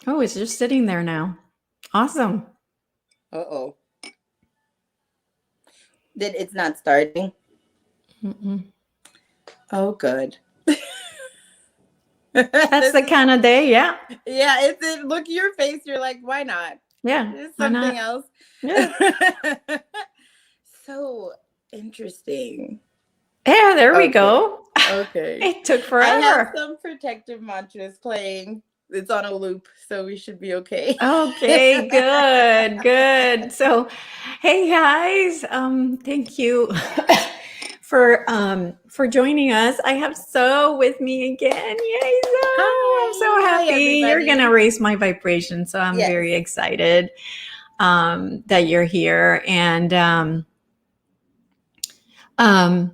Oh, it's just sitting there now. Awesome. Uh-oh. It's not starting? Mm-mm. Oh, good. That's This the is, kind of day. Yeah. yeah, it's it. Look at your face. You're like, why not? Yeah. There's Why something not? else. Yeah. So interesting. Yeah. There we Okay. go. Okay. It took I have forever. some protective mantras playing. It's on a loop, so we should be okay. Okay, good, good. So, hey guys, thank you for joining us. I have So with me again. Yay, So! I'm Hi. so Hi, happy. You're gonna everybody. raise my vibration, so I'm Yes. very excited that you're here. Um,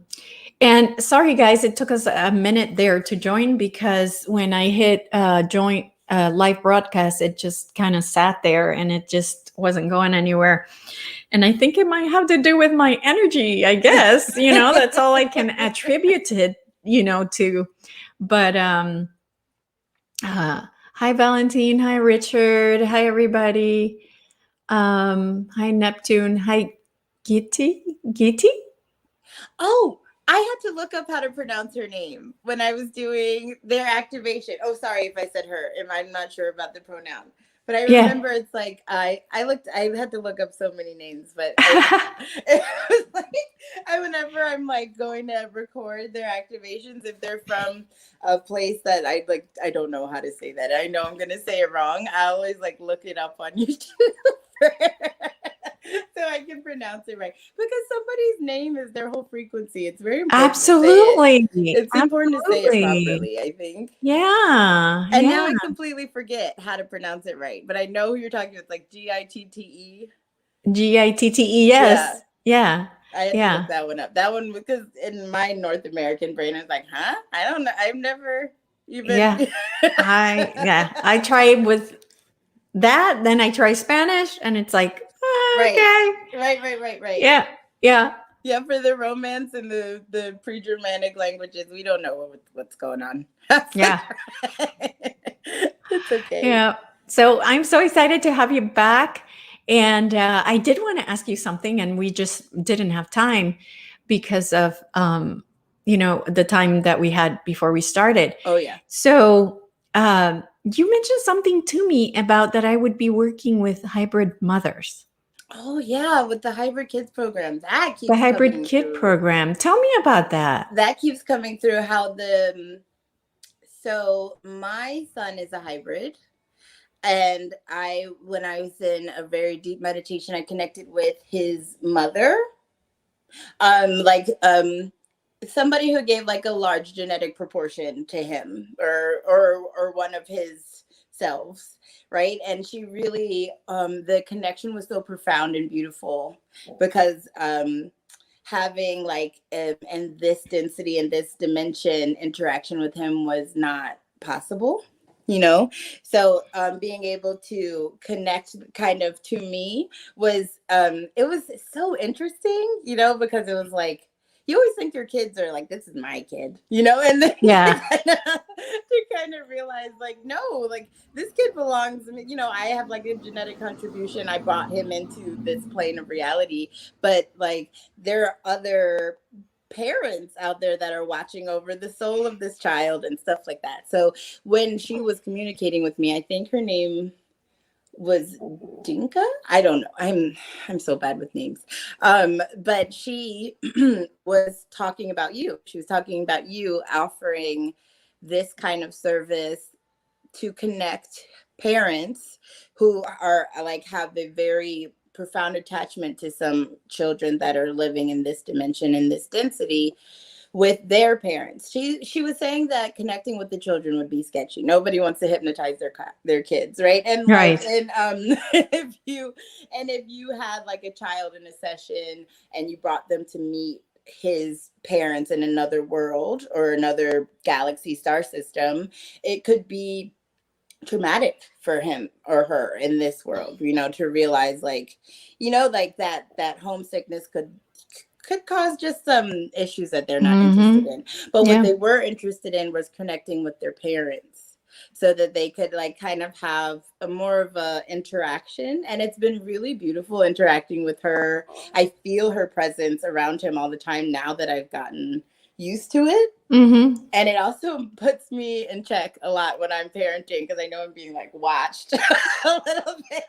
and sorry, guys, it took us a minute there to join because when I hit join live broadcast, it just kind of sat there and it just wasn't going anywhere. And I think it might have to do with my energy, I guess. That's all I can attribute it, to. But hi, Valentine. Hi, Richard. Hi, everybody. Hi, Neptune. Hi, Giti. Giti? Oh, I had to look up how to pronounce her name when I was doing their activation. Oh, sorry if I said her. I'm not sure about the pronoun. But I Yeah. remember it's like I had to look up so many names, but it was like whenever I'm like going to record their activations, if they're from a place that I don't know how to say that. I know I'm gonna say it wrong. I always like look it up on YouTube. So I can pronounce it right because somebody's name is their whole frequency. It's very important to say it. Absolutely. It's important to say it Absolutely. properly, I think. Yeah. And now Yeah. I completely forget how to pronounce it right, but I know who you're talking about. It's like Gitte. Gitte. Yeah, Yes. Yeah. I had to look Yeah. that one up. That one because in my North American brain, I was like, huh? I don't know. I've never even. Yeah. I tried with that, then I try Spanish and it's like, Right, okay. right. Yeah. Yeah. Yeah, for the romance and the pre-Germanic languages, we don't know what's going on. Yeah. It's okay. Yeah. So I'm so excited to have you back. And I did want to ask you something, and we just didn't have time because of, the time that we had before we started. Oh yeah. So you mentioned something to me about that I would be working with hybrid mothers, Oh yeah, with the hybrid kids program that the keeps hybrid coming kid through. program. Tell me about that. That keeps coming through. How the so my son is a hybrid, and I when I was in a very deep meditation, I connected with his mother, like somebody who gave like a large genetic proportion to him or one of his selves, right? And she really the connection was so profound and beautiful because having like in this density and this dimension interaction with him was not possible, so being able to connect kind of to me was it was so interesting, because it was like you always think your kids are like, this is my kid, and then Yeah. to kind of realize like, no, like this kid belongs, I have like a genetic contribution. I brought him into this plane of reality, but like there are other parents out there that are watching over the soul of this child and stuff like that. So when she was communicating with me, I think her name was Dinka. I don't know. I'm so bad with names. But she was talking about you. She was talking about you offering this kind of service to connect parents who are like have a very profound attachment to some children that are living in this dimension in this density with their parents. She was saying that connecting with the children would be sketchy. Nobody wants to hypnotize their kids, right? And like Right. and if you had like a child in a session and you brought them to meet his parents in another world or another galaxy star system, it could be traumatic for him or her in this world, to realize like, like that homesickness could cause just some issues that they're not interested Mm-hmm. in. But what Yeah. they were interested in was connecting with their parents. so that they could like kind of have a more of a interaction. And it's been really beautiful interacting with her. I feel her presence around him all the time now that I've gotten used to it. Mm-hmm. And it also puts me in check a lot when I'm parenting, because I know I'm being like watched a little bit.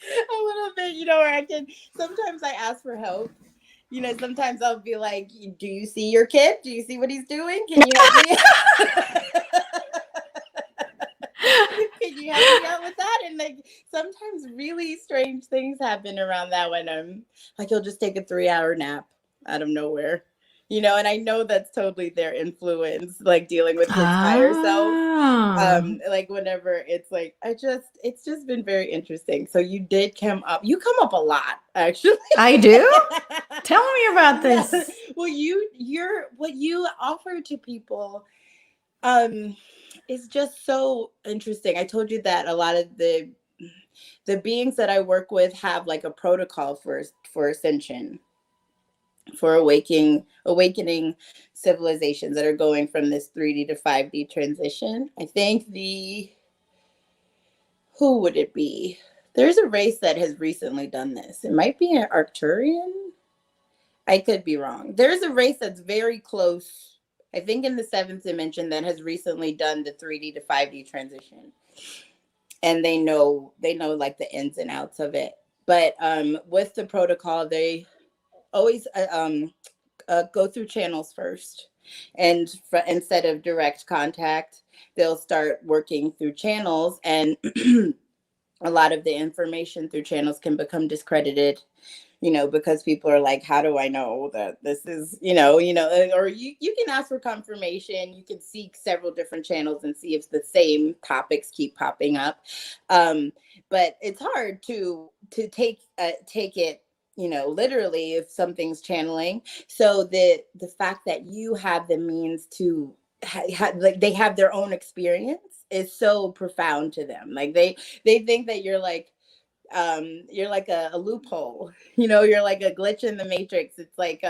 A little bit, you know, where I can sometimes I ask for help. You know, sometimes I'll be like, do you see your kid? Do you see what he's doing? Can you help me? Can you help me out with that? And like sometimes really strange things happen around that when I'm like, he'll just take a 3-hour nap out of nowhere. You know, and I know that's totally their influence, like dealing with his higher self. Ah. Like whenever it's like, it's just been very interesting. So you come up a lot, actually. I do? Tell me about Yeah. this. Well, what you offer to people, is just so interesting. I told you that a lot of the beings that I work with have like a protocol for ascension, for awakening civilizations that are going from this 3D to 5D transition. I think who would it be? There's a race that has recently done this. It might be an Arcturian. I could be wrong. There's a race that's very close, I think in the seventh dimension, that has recently done the 3D to 5D transition. And they know like the ins and outs of it. But with the protocol, they always go through channels first. And instead of direct contact, they'll start working through channels, and a lot of the information through channels can become discredited, you know, because people are like, how do I know that this is, or you can ask for confirmation. You can seek several different channels and see if the same topics keep popping up. But it's hard to take it, you know, literally if something's channeling. So the fact that you have the means to like they have their own experience is so profound to them. Like they think that you're like a loophole, you know, you're like a glitch in the matrix. It's like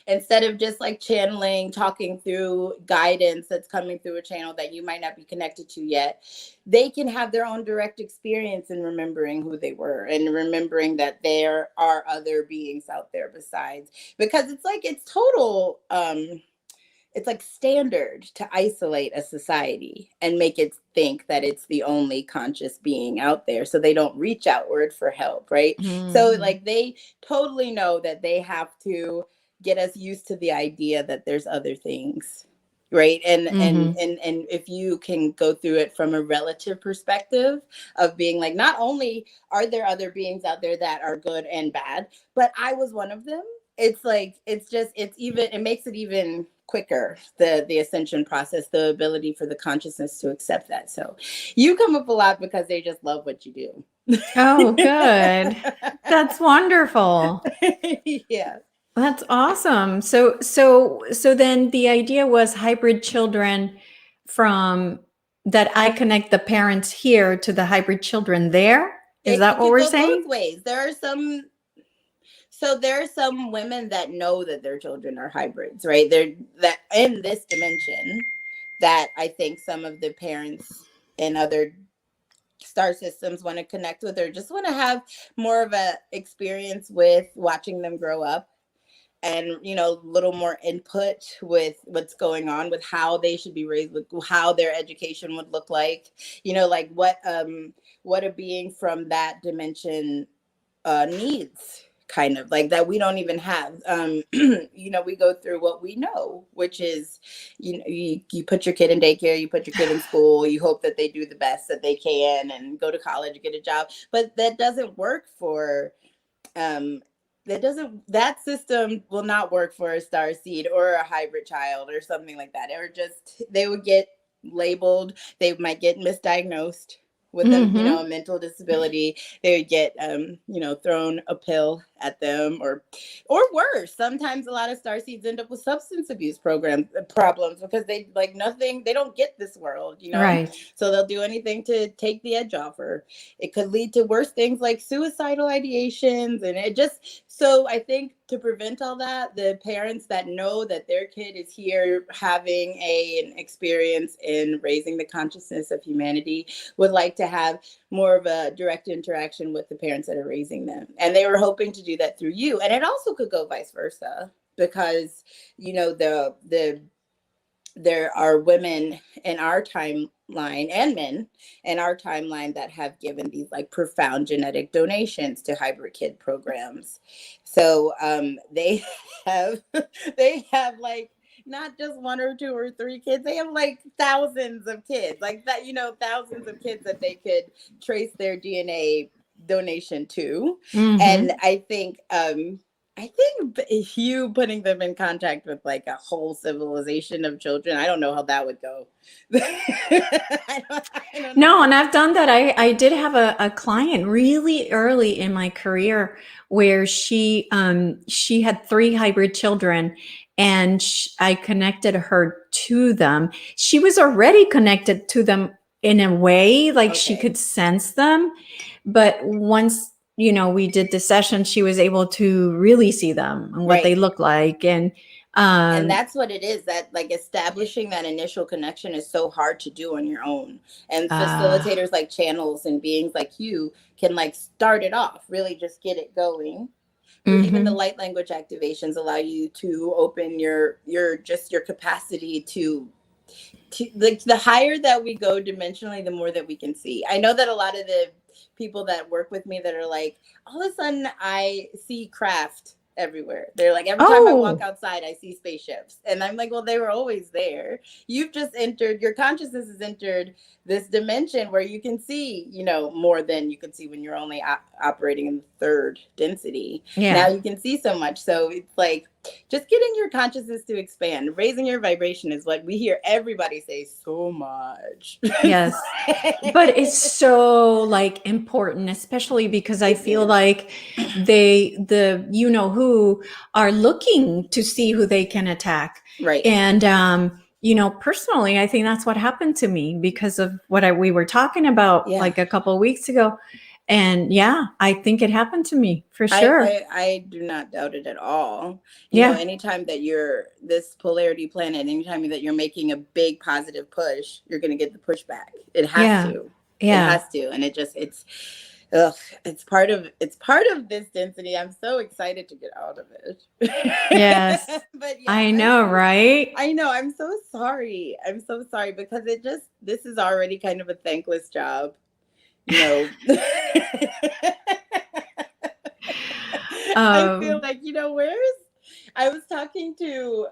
instead of just like channeling, talking through guidance that's coming through a channel that you might not be connected to yet, they can have their own direct experience in remembering who they were and remembering that there are other beings out there besides. Because it's total it's like standard to isolate a society and make it think that it's the only conscious being out there, so they don't reach outward for help, right? So like they totally know that they have to get us used to the idea that there's other things, right? And if you can go through it from a relative perspective of being like, not only are there other beings out there that are good and bad, but I was one of them. It's like it makes it even quicker, the ascension process, the ability for the consciousness to accept that. So you come up a lot because they just love what you do. Oh, good. That's wonderful. Yeah. That's awesome. So then the idea was hybrid children, from that I connect the parents here to the hybrid children there. Is that It what could we're go saying? both ways. There are some women that know that their children are hybrids, right? They're that in this dimension, that I think some of the parents in other star systems want to connect with, or just want to have more of a experience with watching them grow up, and you know, little more input with what's going on, with how they should be raised, with how their education would look like, you know, like what a being from that dimension needs, kind of like that we don't even have. You know, we go through what we know, which is, you know, you put your kid in daycare, you put your kid in school, you hope that they do the best that they can and go to college, get a job. But that doesn't work for that system will not work for a star seed or a hybrid child or something like that. Or just they would get labeled, they might get misdiagnosed with a, you know, a mental disability. They would get you know, thrown a pill at them, or worse. Sometimes a lot of starseeds end up with substance abuse problems because they like nothing. They don't get this world, Right. So they'll do anything to take the edge off her. It could lead to worse things like suicidal ideations, and it just. So I think to prevent all that, the parents that know that their kid is here having an experience in raising the consciousness of humanity would like to have more of a direct interaction with the parents that are raising them. And they were hoping to do that through you. And it also could go vice versa because, there are women in our timeline and men in our timeline that have given these like profound genetic donations to hybrid kid programs. So they have they have like not just one or two or three kids, they have like thousands of kids like that, thousands of kids that they could trace their DNA donation to. And I think you putting them in contact with like a whole civilization of children, I don't know how that would go. I don't No, know. and I've done that. I did have a client really early in my career where she had 3 hybrid children, and I connected her to them. She was already connected to them in a way, like she Okay. could sense them, but once we did the session, she was able to really see them and what they Right. look like, and And that's what it is, that like establishing that initial connection is so hard to do on your own. And facilitators like channels and beings like you can like start it off, really just get it going. Even the light language activations allow you to open your capacity to like the higher that we go dimensionally, the more that we can see. I know that a lot of the people that work with me that are like, all of a sudden I see craft everywhere. They're like, every time I walk outside, I see spaceships. And I'm like, well, they were always there. You've just entered, your consciousness has entered this dimension where you can see, more than you could see when you're only operating in the third density. Yeah. Now you can see so much. So it's like, just getting your consciousness to expand, raising your vibration is what we hear everybody say so much. Yes. But it's so like important, especially because I feel like the who are looking to see who they can attack. Right. And personally, I think that's what happened to me because of what we were talking about like a couple of weeks ago. And yeah, I think it happened to me for sure. I do not doubt it at all. Anytime that you're this polarity planet, anytime that you're making a big positive push, you're going to get the pushback. It has to. Yeah. It has to. And it's part of this density. I'm so excited to get out of it. Yes. But I know, right? I know. I'm so sorry. Because this is already kind of a thankless job. I feel like, I was talking to,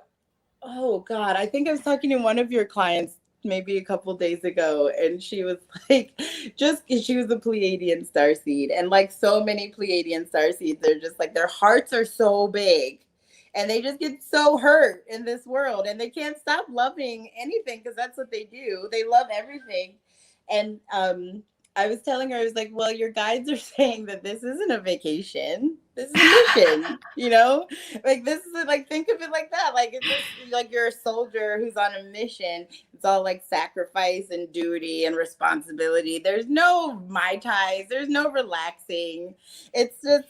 oh God, I think I was talking to one of your clients maybe a couple days ago, and she was like, she was a Pleiadian starseed, and like so many Pleiadian starseeds, they're just like, their hearts are so big. And they just get so hurt in this world, and they can't stop loving anything because that's what they do. They love everything. And I was telling her, I was like, well, your guides are saying that this isn't a vacation. This is a mission, Like this is like, think of it like that. Like it's just like you're a soldier who's on a mission. It's all like sacrifice and duty and responsibility. There's no Mai Tais. There's no relaxing. It's just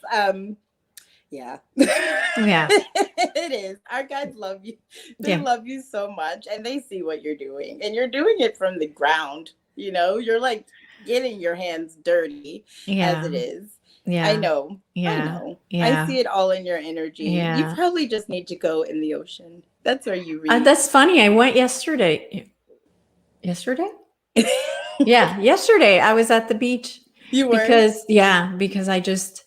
yeah. Yeah. It is. Our guides love you. They love you so much, and they see what you're doing, and you're doing it from the ground. You're like getting your hands dirty as it is. Yeah. I know. Yeah. I know. Yeah. I see it all in your energy. Yeah. You probably just need to go in the ocean. That's where you read. That's funny. I went yesterday. Yesterday? Yeah, yesterday I was at the beach. You were? Because I just,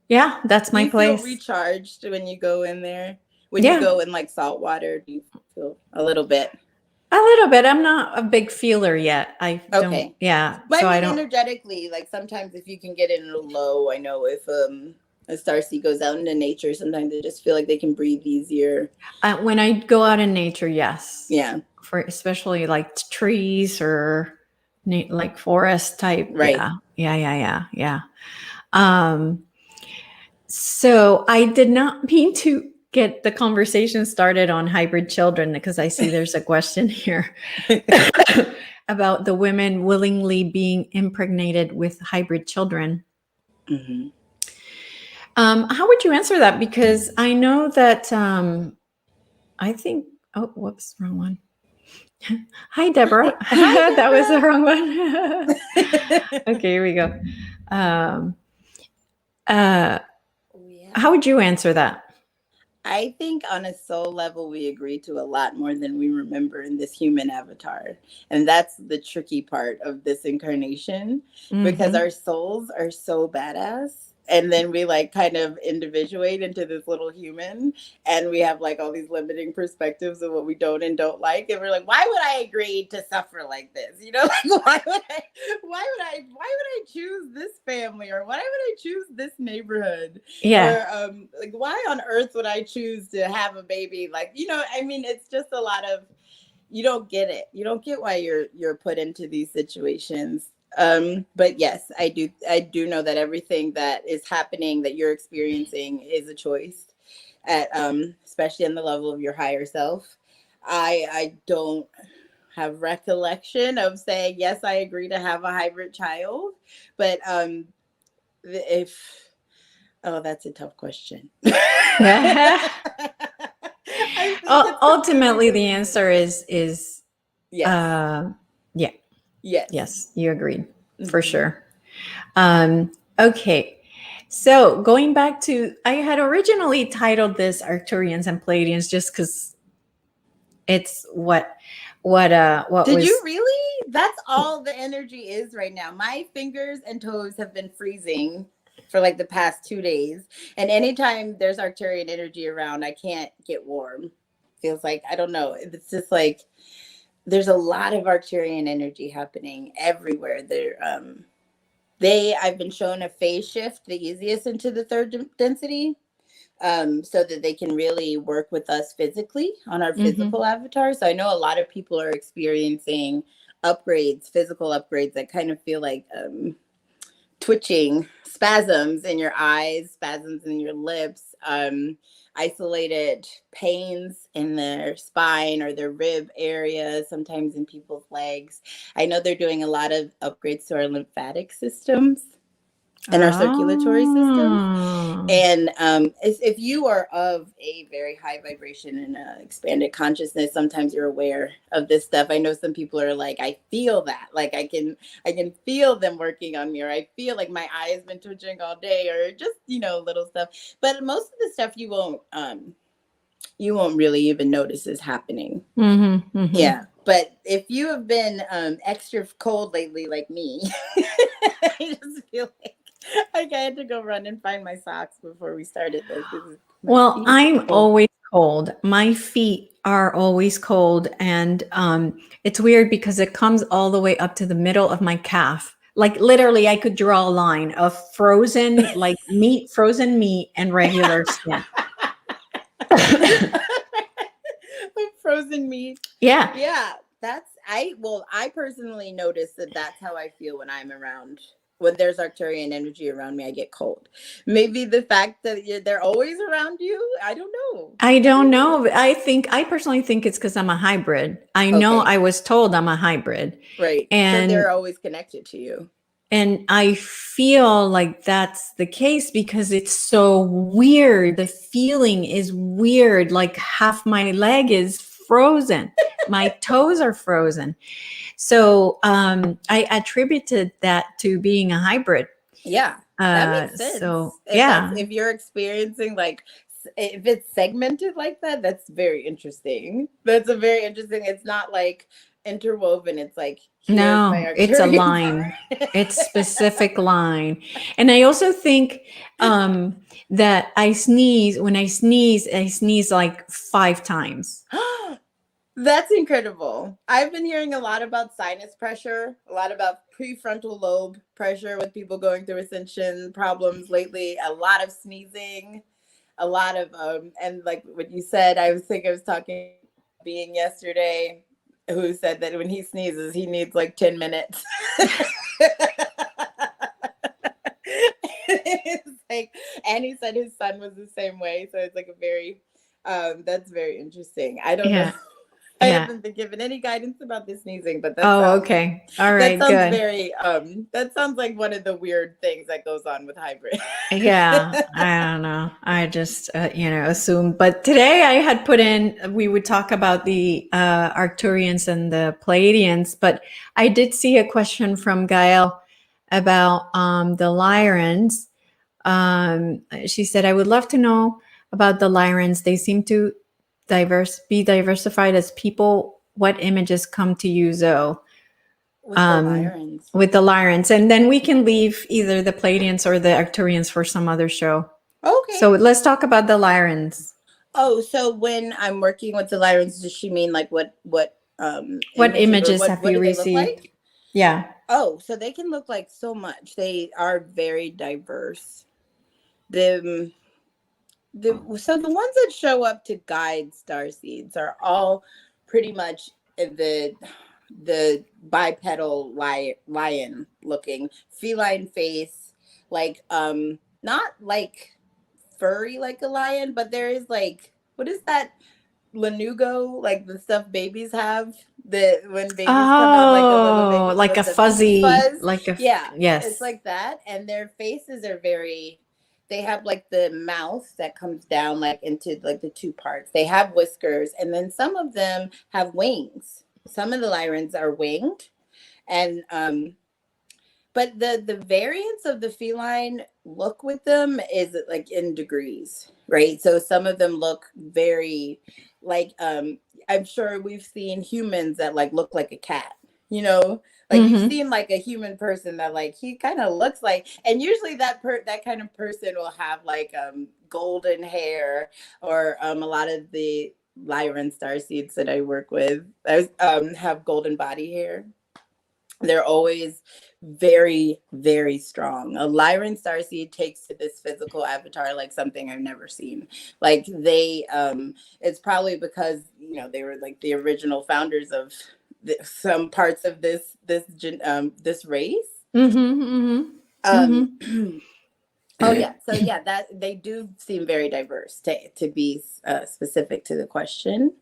that's my place. Do you feel recharged when you go in there? When you go in like salt water, do you feel a little bit? A little bit. I'm not a big feeler yet. I don't. Yeah. But so I don't energetically, like sometimes if you can get in a low, I know if a starseed goes out into nature, sometimes they just feel like they can breathe easier. When I go out in nature, yes. Yeah. For especially like trees or like forest type. Right. Yeah. So I did not mean to get the conversation started on hybrid children because I see there's a question here about the women willingly being impregnated with hybrid children. Mm-hmm. How would you answer that? Because I know that I think. Oh, whoops, wrong one. Hi, Deborah. Hi, That was the Deborah. wrong one. Okay, here we go. Um, uh, Yeah. how would you answer that? I think on a soul level, we agree to a lot more than we remember in this human avatar. And that's the tricky part of this incarnation because Mm-hmm. our souls are so badass. And then we like kind of individuate into this little human, and we have like all these limiting perspectives of what we don't and don't like. And we're like, why would I agree to suffer like this? You know, like why would I choose this family, or why would I choose this neighborhood? Yeah. Or like why on earth would I choose to have a baby? Like, you know, I mean, it's just a lot of, you don't get it. You don't get why you're put into these situations. But yes, I do know that everything that is happening that you're experiencing is a choice at especially in the level of your higher self. I don't have recollection of saying yes, I agree to have a hybrid child, but if oh, that's a tough question. I think it's completely Ultimately, the dependent. answer is Yes. uh, yeah, Yes. yes, you agreed for Mm-hmm. sure. Okay, so going back to, I had originally titled this Arcturians and Palladians just because it's what Did you was. really? That's all the energy is right now. My fingers and toes have been freezing for like the past 2 days. And anytime there's Arcturian energy around, I can't get warm. Feels like, I don't know. It's just like there's a lot of Arcturian energy happening everywhere. I've been shown a phase shift the easiest into the third density, so that they can really work with us physically on our Mhm. physical avatar. So I know a lot of people are experiencing upgrades, physical upgrades that kind of feel like twitching, spasms in your eyes, spasms in your lips, isolated pains in their spine or their rib area, sometimes in people's legs. I know they're doing a lot of upgrades to our lymphatic systems and our circulatory systems. Oh. And if you are of a very high vibration and expanded consciousness, sometimes you're aware of this stuff. I know some people are like, I feel that, like I can feel them working on me, or I feel like my eye has been twitching all day, or just, you know, little stuff. But most of the stuff you won't really even notice is happening. Mhm. Mhm. Yeah. But if you have been extra cold lately, like me, I just feel like I had to go run and find my socks before we started this. My Well, feet are I'm cold. always cold. My feet are always cold, and it's weird because it comes all the way up to the middle of my calf. Like literally, I could draw a line of frozen, like meat, frozen meat, and regular skin. Frozen meat. Yeah. Yeah, I personally notice that that's how I feel when I'm around. When there's Arcturian energy around me, I get cold. Maybe the fact that they're always around you, I don't know. I I don't don't know. know. I personally think it's because I'm a hybrid. I know Okay, I was told I'm a hybrid, right. So and they're always connected to you. And I feel like that's the case because it's so weird. The feeling is weird. Like half my leg is frozen, my toes are frozen. So I attributed that to being a hybrid. Yeah, that makes So sense. If that's yeah, if you're experiencing like if it's segmented like that, that's very interesting. That's a very interesting. It's not like interwoven. It's like here's my no, it's a Arcturian line. It's specific line. And I also think that when I sneeze like 5 times. part. That's incredible. I've been hearing a lot about sinus pressure, a lot about prefrontal lobe pressure with people going through ascension problems lately. A lot of sneezing, a lot of and like what you said, I was talking about being yesterday who said that when he sneezes he needs like 10 minutes. like, and he said his son was the same way. So it's like a very, that's very interesting. I don't know. Yeah. I Yeah. haven't been given any guidance about the sneezing, but Oh, okay. All that right, sounds good. very that sounds like one of the weird things that goes on with hybrid. Yeah, I don't know. I just, assumed. But today I had put in, we would talk about the Arcturians and the Pleiadians, but I did see a question from Gael about the Lyrans. She said, I would love to know about the Lyrans. They seem to be diversified as people. What images come to you, Zoe? With the Lyrans. With the Lyrans, and then we can leave either the Pleiadians or the Arcturians for some other show. Okay. So let's talk about the Lyrans. Oh, so when I'm working with the Lyrans, does she mean like what images have what you do they look received? like? Yeah. Oh, so they can look like so much. They are very diverse. The so the ones that show up to guide starseeds are all pretty much the bipedal lion looking feline face, like not like furry like a lion, but there is like, what is that lanugo, like the stuff babies have, that when babies come out like a little baby, Like a the peach fuzzy, fuzz, like a, yeah, it's yes. like that. And their faces are very, they have like the mouth that comes down like into like the two parts. They have whiskers, and then some of them have wings. Some of the Lyrans are winged, and but the variance of the feline look with them is like in degrees, right? So some of them look very like, I'm sure we've seen humans that like look like a cat, like you've seen like a human person that like he kind of looks like, and usually that kind of person will have like golden hair, or a lot of the Lyran starseeds that I work with have golden body hair. They're always very, very strong. A Lyran starseed takes to this physical avatar like something I've never seen. Like they, it's probably because they were like the original founders of some parts of this race. Oh yeah, so yeah, that they do seem very diverse to be specific to the question.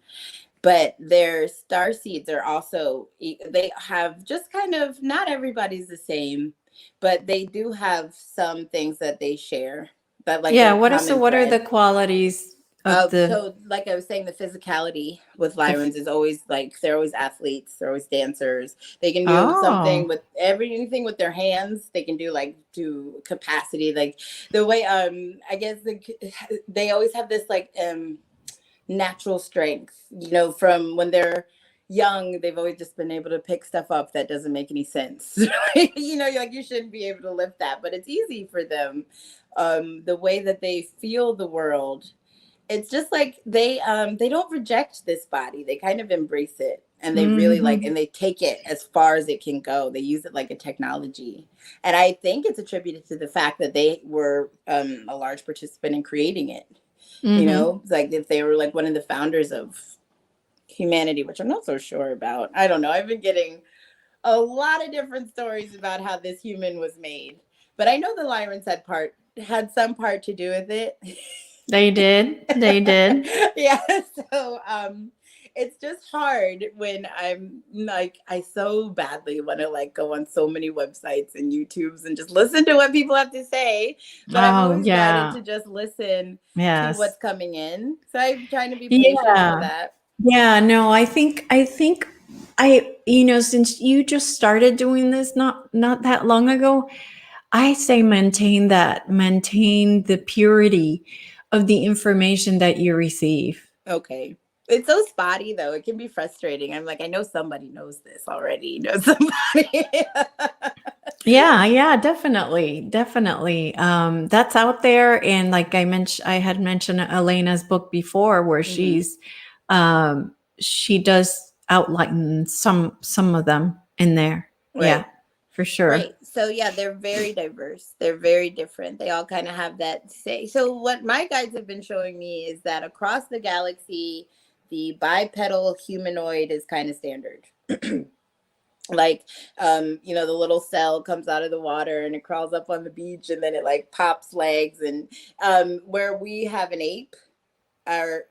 But their star seeds are also, they have just kind of, not everybody's the same, but they do have some things that they share, that like Yeah. a common What are thread. the qualities of the? So like I was saying, the physicality with Lyrans is always like, they're always athletes, they're always dancers. They can do something with anything with their hands. They can do like to capacity, like the way I guess they always have this like natural strength, from when they're young. They've always just been able to pick stuff up that doesn't make any sense. You're like, you shouldn't be able to lift that, but it's easy for them. The way that they feel the world, it's just like they don't reject this body. They kind of embrace it, and they really like, and they take it as far as it can go. They use it like a technology, and I think it's attributed to the fact that they were a large participant in creating it. Like if they were like one of the founders of humanity, which I'm not so sure about. I don't know. I've been getting a lot of different stories about how this human was made, but I know the Lyrans had some part to do with it. They did. They did. Yeah. So it's just hard when I'm like, I so badly want to like go on so many websites and YouTubes and just listen to what people have to say, but I'm always guided to just listen to what's coming in. So I'm trying to be patient for that. Yeah, no, I think since you just started doing this not that long ago, I say maintain the purity of the information that you receive. Okay. It's so spotty though. It can be frustrating. I'm like, I know somebody knows this already. Somebody. Yeah, definitely. That's out there. And like I had mentioned Elena's book before, where she does outline some of them in there. Right. Yeah, for sure. Right. So yeah, they're very diverse. They're very different. They all kind of have that say. So what my guides have been showing me is that across the galaxy, the bipedal humanoid is kind of standard. like the little cell comes out of the water and it crawls up on the beach and then it like pops legs. And where we have an ape, or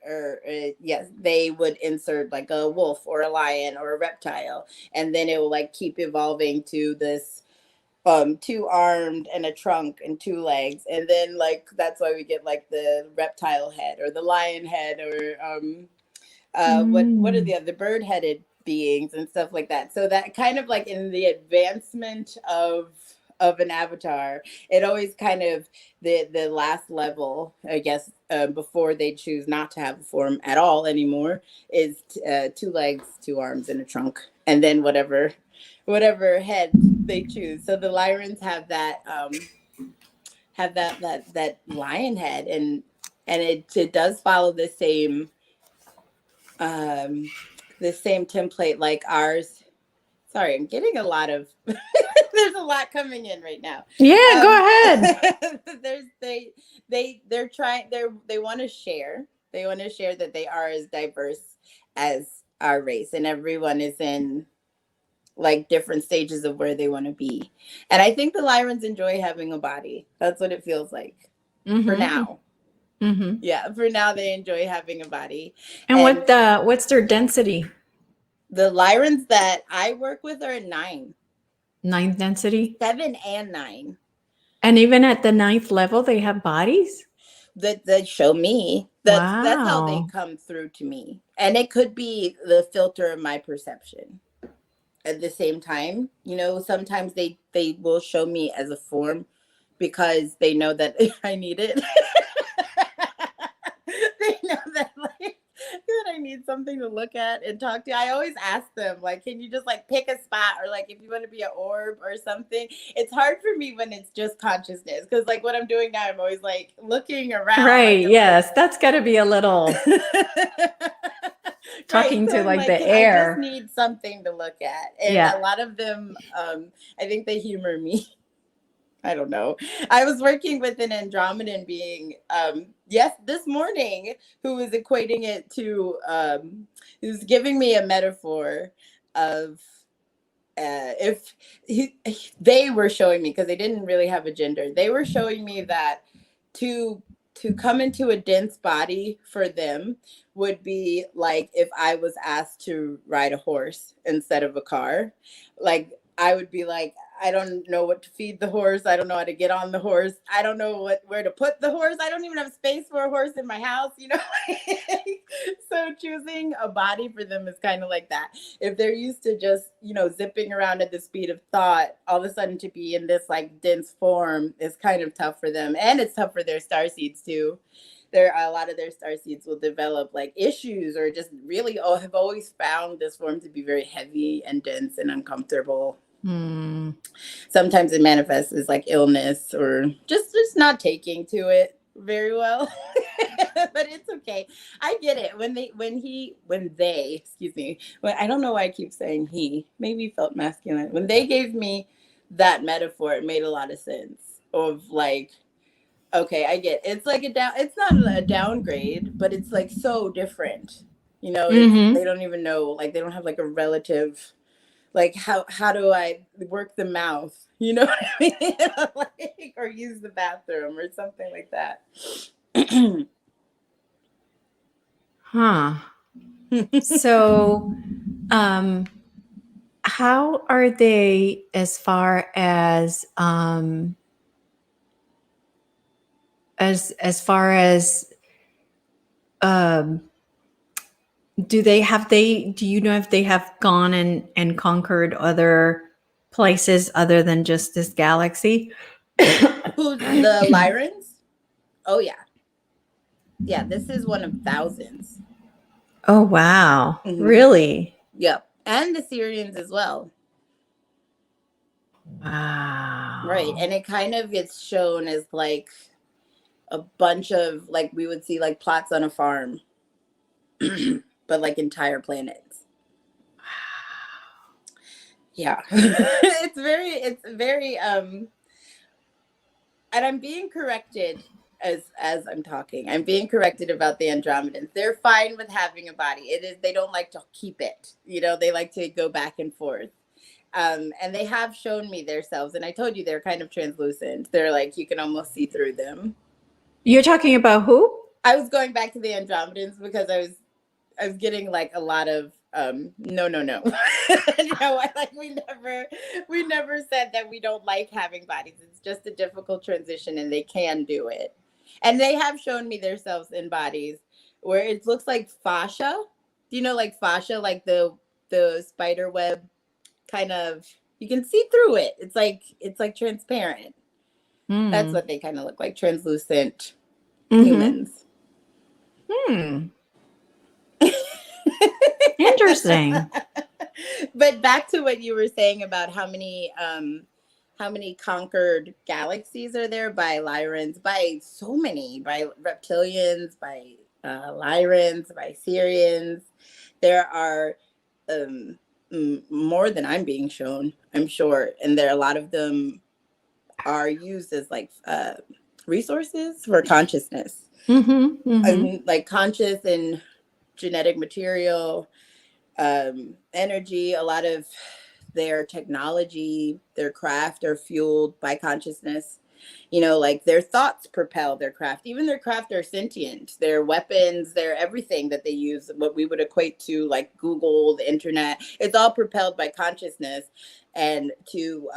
yes, they would insert like a wolf or a lion or a reptile, and then it will like keep evolving to this two armed and a trunk and two legs, and then like that's why we get like the reptile head or the lion head, or what are Mm. the other bird headed beings and stuff like that. So that kind of like in the advancement of an avatar, it always kind of the last level, I guess, before they choose not to have a form at all anymore, is two legs, two arms, and a trunk, and then whatever head they choose. So the Lyrans have that lion head, and it does follow um the same template like ours. Sorry, I'm getting a lot of there's a lot coming in right now. Yeah, go ahead. There's they're trying they want to share. They want to share that they are as diverse as our race, and everyone is in like different stages of where they want to be. And I think the Lyrans enjoy having a body. That's what it feels like for Mm-hmm. now. Mm-hmm. Yeah, for now they enjoy having a body. And And what's their density? the Lyrans that I work with are 9, Ninth density? 7, and 9. And even at the ninth level, they have bodies? That show me. That's how they Wow. come through to me. And it could be the filter of my perception. At the same time, sometimes they will show me as a form because they know that I need it. They know that like that I need something to look at and talk to. I always ask them like, can you just like pick a spot, or like if you want to be an orb or something. It's hard for me when it's just consciousness, because like what I'm doing now, I'm always like looking around like Right. I'm like Yes. That's got to be a little right. talking So to I'm like like, the I just air. need something to look at. And Yeah. a lot of them, I think they humor me. I don't know. I was working with an Andromedan being, yes, this morning, who was equating it to, he was giving me a metaphor of if they were showing me, because they didn't really have a gender, they were showing me that to to come into a dense body for them would be like if I was asked to ride a horse instead of a car. Like I would be like, I don't know what to feed the horse, I don't know how to get on the horse, I don't know where to put the horse, I don't even have space for a horse in my house. So choosing a body for them is kind of like that. If they're used to just zipping around at the speed of thought, all of a sudden to be in this like dense form is kind of tough for them, and it's tough for their star seeds too. There are a lot of their star seeds will develop like issues, or just really have always found this form to be very heavy and dense and uncomfortable. Hmm. Sometimes it manifests as like illness, or just not taking to it very well. But it's okay. I get it. When they excuse me, when I don't know why I keep saying he, maybe he felt masculine. When they gave me that metaphor, it made a lot of sense of like, okay, I get it. It's like it's not a downgrade, but it's like so different. It's Mm-hmm. they don't even know, like they don't have like a relative, like how do I work the mouth? You know what I mean? Like, or use the bathroom or something like that. Huh. So, um, how are they as far as um do you know if they have gone and conquered other places other than just this galaxy? Who's the Lyrans? Oh yeah, yeah. This is one of thousands. Oh wow. Hmm. Really? Yep, and the Syrians as well. Right, Wow. and it kind of gets shown as like a bunch of like we would see like plots on a farm, but like entire planets. Yeah, it's very and I'm being corrected as I'm talking. I'm being corrected about the Andromedans. They're fine with having a body. It is they don't like to keep it. They like to go back and forth. And they have shown me their selves, and I told you they're kind of translucent. They're like you can almost see through them. You're talking about who? I was going back to the Andromedans because I was getting like a lot of no. You know, like we never said that we don't like having bodies. It's just a difficult transition, and they can do it. And they have shown me themselves in bodies where it looks like fascia. Do you know like fascia, like the spider web kind of, you can see through it. It's like transparent. That's what they kind of look like, translucent humans. Interesting. But back to what you were saying about how many conquered galaxies are there by Lyrans, by so many, by reptilians, by Lyrans, by Syrians. There are more than I'm being shown, I'm sure, and there a lot of them are used as like resources for consciousness, like conscious and genetic material, energy. A lot of their technology, their craft are fueled by consciousness. You know, like their thoughts propel their craft. Even their craft are sentient. Their weapons, their everything that they use, what we would equate to like Google, the internet, it's all propelled by consciousness. And to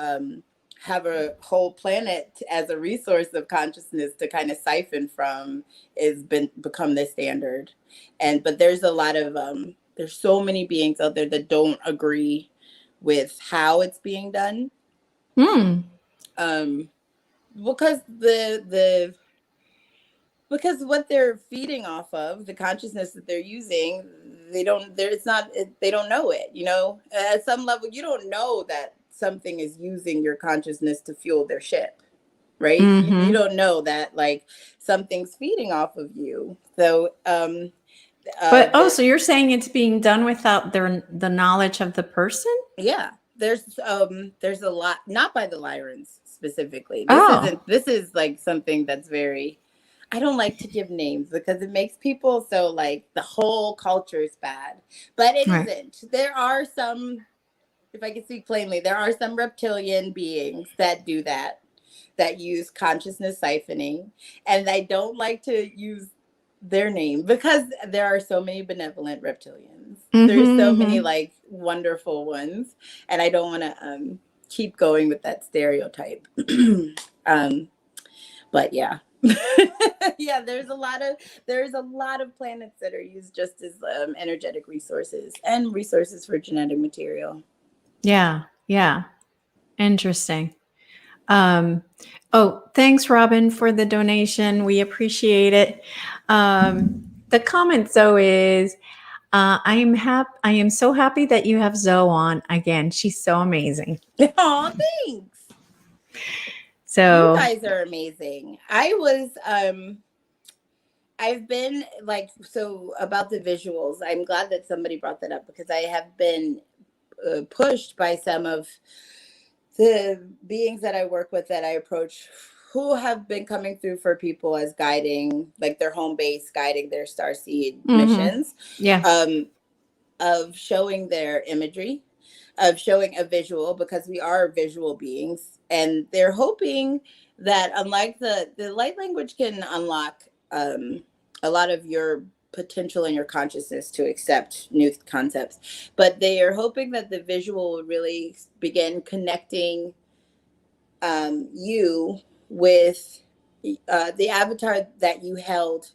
have a whole planet as a resource of consciousness to kind of siphon from is become the standard. And but there's a lot of there's so many beings out there that don't agree with how it's being done. Because because what they're feeding off of, the consciousness that they're using, they don't they don't know it, you know. At some level you don't know that something is using your consciousness to fuel their ship, right? You don't know that like something's feeding off of you. So but so you're saying it's being done without the knowledge of the person? Yeah, there's a lot, not by the Lyrans specifically. This is like something that's very, I don't like to give names because it makes people so like the whole culture is bad, but it isn't. There are some, if I can speak plainly, there are some reptilian beings that do that use consciousness siphoning, and I don't like to use their name because there are so many benevolent reptilians. There's so many like wonderful ones, and I don't want to keep going with that stereotype. But yeah. Yeah, there's a lot of planets that are used just as energetic resources and resources for genetic material. Yeah. Interesting. Oh, thanks, Robin, for the donation. We appreciate it. The comment, Zoe, is I am so happy that you have Zoe on again. She's so amazing. Oh, thanks. So you guys are amazing. I've been like, so about the visuals, I'm glad that somebody brought that up because I have been pushed by some of the beings that I work with, that I approach, who have been coming through for people as guiding, like their home base, guiding their Starseed missions. Yeah. Of showing their imagery, of showing a visual, because we are visual beings, and they're hoping that, unlike the light language can unlock a lot of your potential in your consciousness to accept new concepts, but they are hoping that the visual will really begin connecting you with the avatar that you held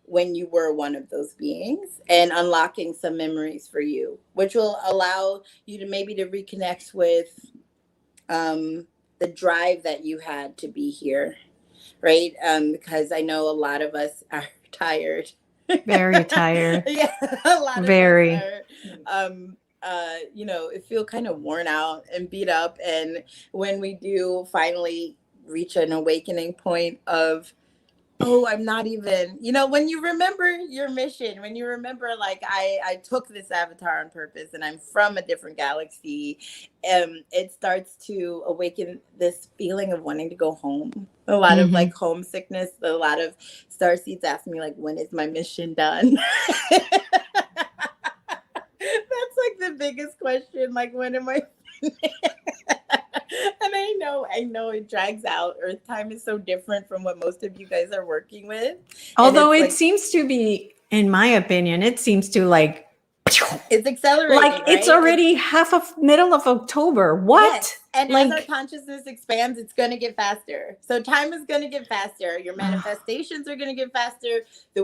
when you were one of those beings, and unlocking some memories for you, which will allow you to maybe to reconnect with the drive that you had to be here, right? Because I know a lot of us are tired. Very tired. Yeah, a lot Very. of us are, you know, feel kind of worn out and beat up. And when we do finally reach an awakening point of, oh, I'm not even, you know, when you remember your mission, when you remember like I took this avatar on purpose and I'm from a different galaxy, it starts to awaken this feeling of wanting to go home. A lot of like homesickness. A lot of starseeds ask me like, when is my mission done? That's like the biggest question. Like, when am I And I know it drags out. Earth time is so different from what most of you guys are working with. And Although it's it like, seems to be, in my opinion, it seems to like it's accelerating, it's right? already half of middle of October. What? Yes. And as our Like, consciousness expands, it's going to get faster. So time is going to get faster. Your manifestations are going to get faster. The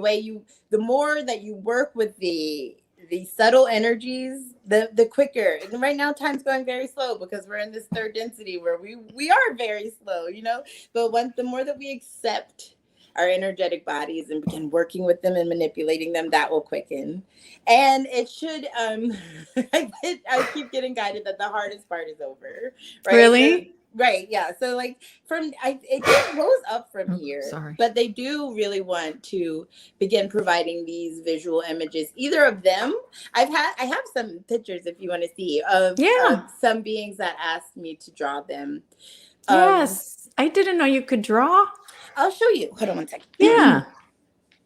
more that you work with the subtle energies, the quicker. And right now time's going very slow because we're in this third density where we are very slow, you know? But the more that we accept our energetic bodies and begin working with them and manipulating them, that will quicken. And it should I keep getting guided that the hardest part is over, right? really? Right, yeah. So like it just goes up from Oh, here, sorry. but they do really want to begin providing these visual images, either of them. I have some pictures if you want to see Yeah. of some beings that asked me to draw them. um Yes. I didn't know you could draw. I'll show you. Hold on one second. Yeah.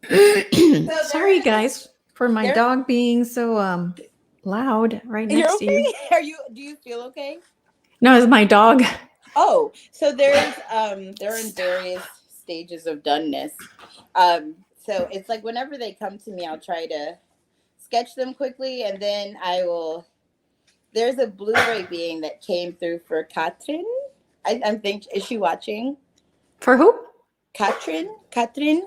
So Sorry guys for my there's dog being so loud right you're next to you. okay. Do you feel okay? No, it's my dog. Oh, so they're in various stages of doneness. So it's like whenever they come to me, I'll try to sketch them quickly, and then I will. There's a Blu-ray being that came through for Katrin. I'm think is she watching? For who? Katrin.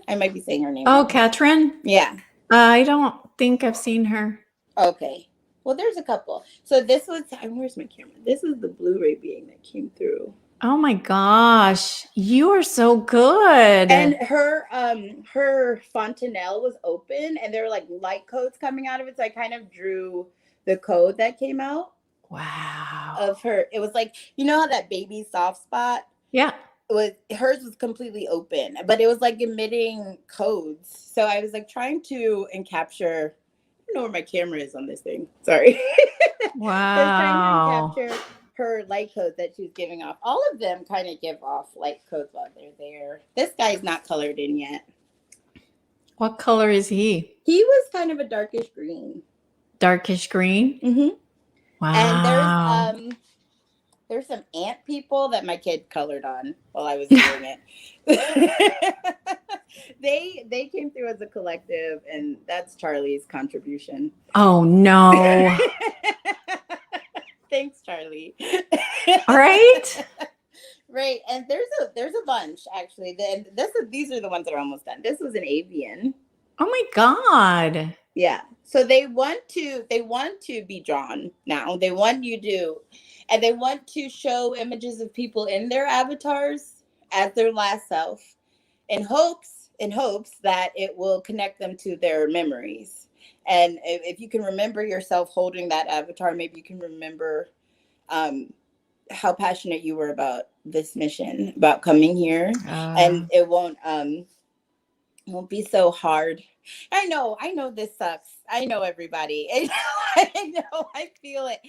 I might be saying her name Oh, wrong. Katrin? Yeah. I don't think I've seen her. Okay. Well, there's a couple. So this was. Where's my camera? This is the Blu-ray being that came through. Oh my gosh. You are so good. And her fontanelle was open and there were like light codes coming out of it. So I kind of drew the code that came out Wow. of her. It was like, you know how that baby soft spot Yeah. was, hers was completely open, but it was like emitting codes. So I was like trying to capture. I don't know where my camera is on this thing. Sorry. I was trying Wow. to capture her light codes that she's giving off. All of them kind of give off light codes while they're there. This guy's not colored in yet. What color is he? He was kind of a darkish green. Darkish green? Mm-hmm. Wow. And there's some ant people that my kid colored on while I was doing it. They came through as a collective, and that's Charlie's contribution. Oh no. Thanks, Charlie. All right. Right, and there's a bunch actually. These are the ones that are almost done. This was an avian. Oh my God. Yeah. So they want to be drawn now. They want you to, and they want to show images of people in their avatars as their last self, in hopes that it will connect them to their memories. And if you can remember yourself holding that avatar, maybe you can remember how passionate you were about this mission, about coming here, and it won't be so hard. I know this sucks. I know everybody. I know. I feel it.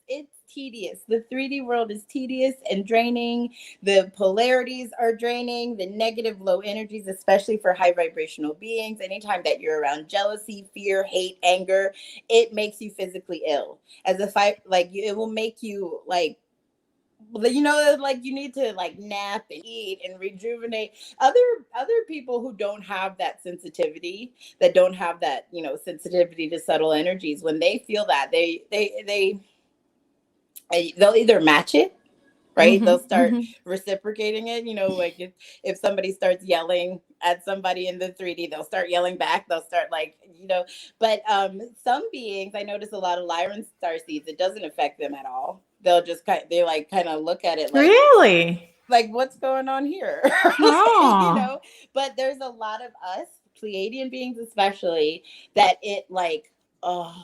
It's tedious. The 3D world is tedious and draining. The polarities are draining. The negative low energies, especially for high vibrational beings. Anytime that you're around jealousy, fear, hate, anger, it makes you physically ill. As if it will make you like, like you need to like nap and eat and rejuvenate. Other people who don't have that sensitivity, that don't have that sensitivity to subtle energies, when they feel that, they'll either match it, right? They'll start reciprocating it. Like if somebody starts yelling at somebody in the 3D, they'll start yelling back. They'll start but some beings, I notice a lot of Lyrans starseeds, it doesn't affect them at all. They'll just kind of look at it like, Really? like what's going on here? Oh. But there's a lot of us Pleiadian beings especially that it like, oh,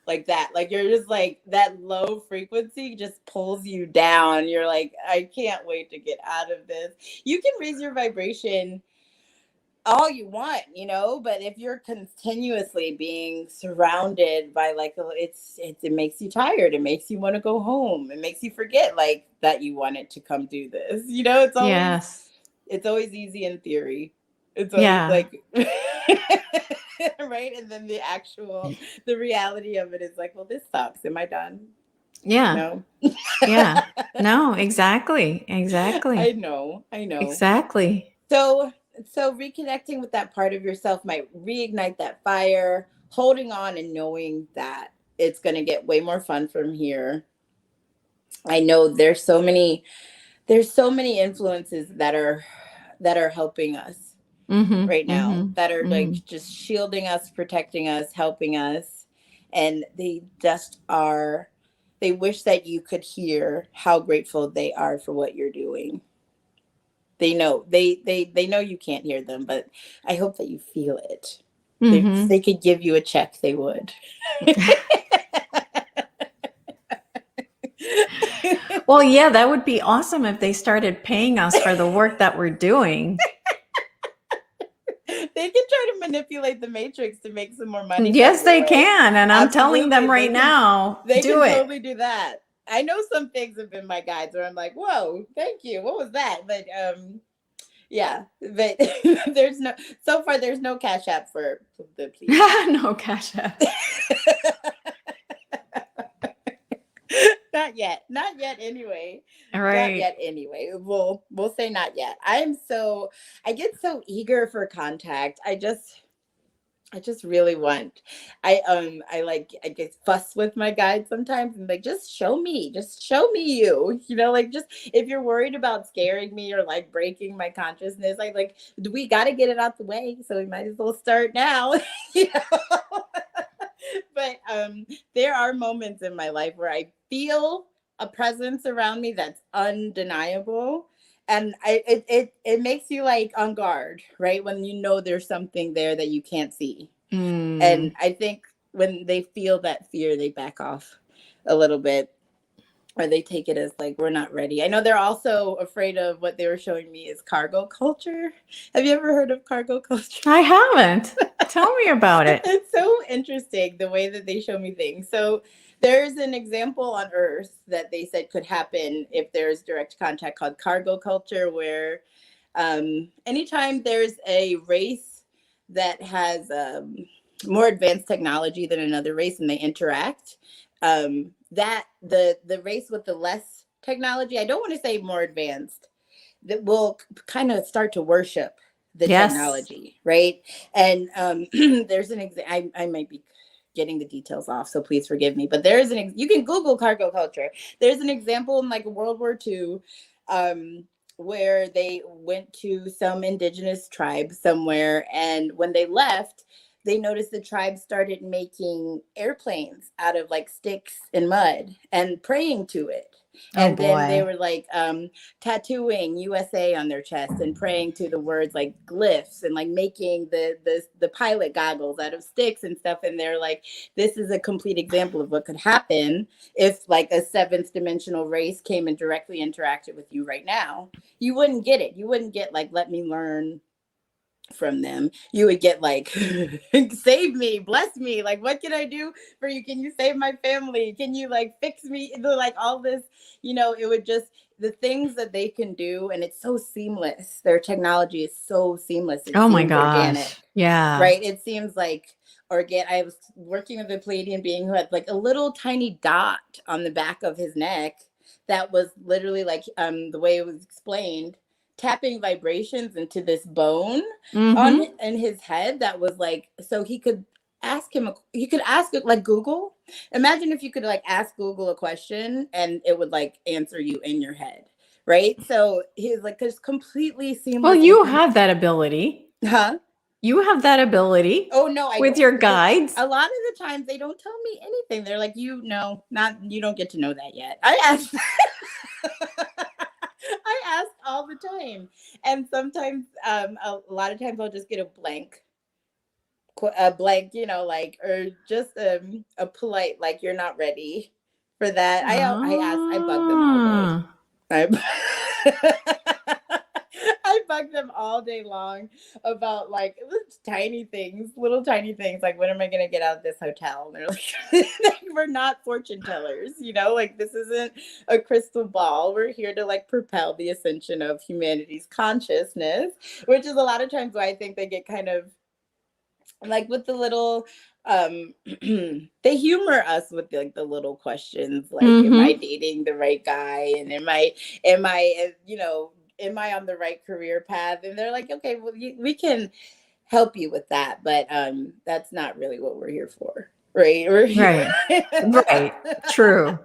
like that, like you're just like that low frequency just pulls you down. You're like, I can't wait to get out of this. You can raise your vibration all you want, but if you're continuously being surrounded by like, it makes you tired. It makes you want to go home. It makes you forget like that you wanted to come do this. It's always easy in theory. It's always like right, and then the reality of it is like, well, this sucks. Am I done? Yeah. No. Yeah. No, exactly. Exactly. I know. Exactly. So, so reconnecting with that part of yourself might reignite that fire, holding on and knowing that it's going to get way more fun from here. I know there's so many influences that are helping us Mhm. right now, Mhm. that are like Mhm. just shielding us, protecting us, helping us, and they just are, they wish that you could hear how grateful they are for what you're doing. They know, they know you can't hear them, but I hope that you feel it. If Mhm. they could give you a check, they would. Well, yeah, that would be awesome if they started paying us for the work that we're doing. They can try to manipulate the matrix to make some more money come Yes, your they way. can, and I'm telling them Absolutely. right now, They do can it. totally do that. I know some things have been my guides where I'm like, whoa, thank you. What was that? But yeah, but there's no, so far there's no cash app for the Pleiadians. No cash app. Not yet. Not yet anyway. All Not right. yet anyway. We'll say not yet. I get so eager for contact. I just really want. I get fuss with my guides sometimes and like just show me you. You know, like just if you're worried about scaring me or like breaking my consciousness, I like we got to get it out the way, so we might as well start now. You know? But there are moments in my life where I feel a presence around me that's undeniable, and it makes you like on guard, right? When you know there's something there that you can't see. And Mm. I think when they feel that fear, they back off a little bit, or they take it as like we're not ready. I know they're also afraid of what they were showing me is cargo culture. Have you ever heard of cargo culture? I haven't. Tell me about it. It's so interesting the way that they show me things. So there's an example on Earth that they said could happen if there's direct contact called cargo culture, where anytime there's a race that has more advanced technology than another race and they interact, that the race with the less technology, I don't want to say more advanced, that will kind of start to worship the Yes. technology, right? And there's an I might be getting the details off, so please forgive me. But there is you can Google cargo culture. There's an example in like World War II, where they went to some indigenous tribe somewhere, and when they left, they noticed the tribe started making airplanes out of like sticks and mud and praying to it. Oh And then they boy. were like tattooing USA on their chest and praying to the words like glyphs, and like making the pilot goggles out of sticks and stuff. And they're like, this is a complete example of what could happen if like a seventh dimensional race came and directly interacted with you right now. You wouldn't get it. You wouldn't get like, let me learn from them. You would get like, save me, bless me, like what can I do for you? Can you save my family? Can you like fix me? Like all this, you know, it would just, the things that they can do, and it's so seamless. Their technology is so seamless, it Oh my seems organic, gosh. Yeah. right? It seems like organic. I was working with a Pleiadian being who had like a little tiny dot on the back of his neck that was literally like the way it was explained, tapping vibrations into this bone on Mhm. in his head that was like, so he could ask him, he could ask it like Google. Imagine if you could like ask Google a question and it would like answer you in your head, right? So he's like just completely Well, seamless and you have that ability. huh. You have that ability Oh no, I with don't, your because guides. a lot of the times they don't tell me anything. They're like, you know, not, you don't get to know that yet. I asked I ask all the time. And sometimes a lot of times I'll just get a blank, you know, like, or just a polite like, you're not ready for that. I bug them all day. Ah. I, I bug them all day long about like little tiny things, like when am I gonna get out of this hotel? And they're like, we're not fortune tellers, you know, like this isn't a crystal ball. We're here to like propel the ascension of humanity's consciousness, which is a lot of times why I think they get kind of like with the little they humor us with like the little questions like, am I Mm-hmm. dating the right guy, and am I am I on the right career path, and they're like, okay, well, we can help you with that, but that's not really what we're here for, right? We're here. Right. Right. True.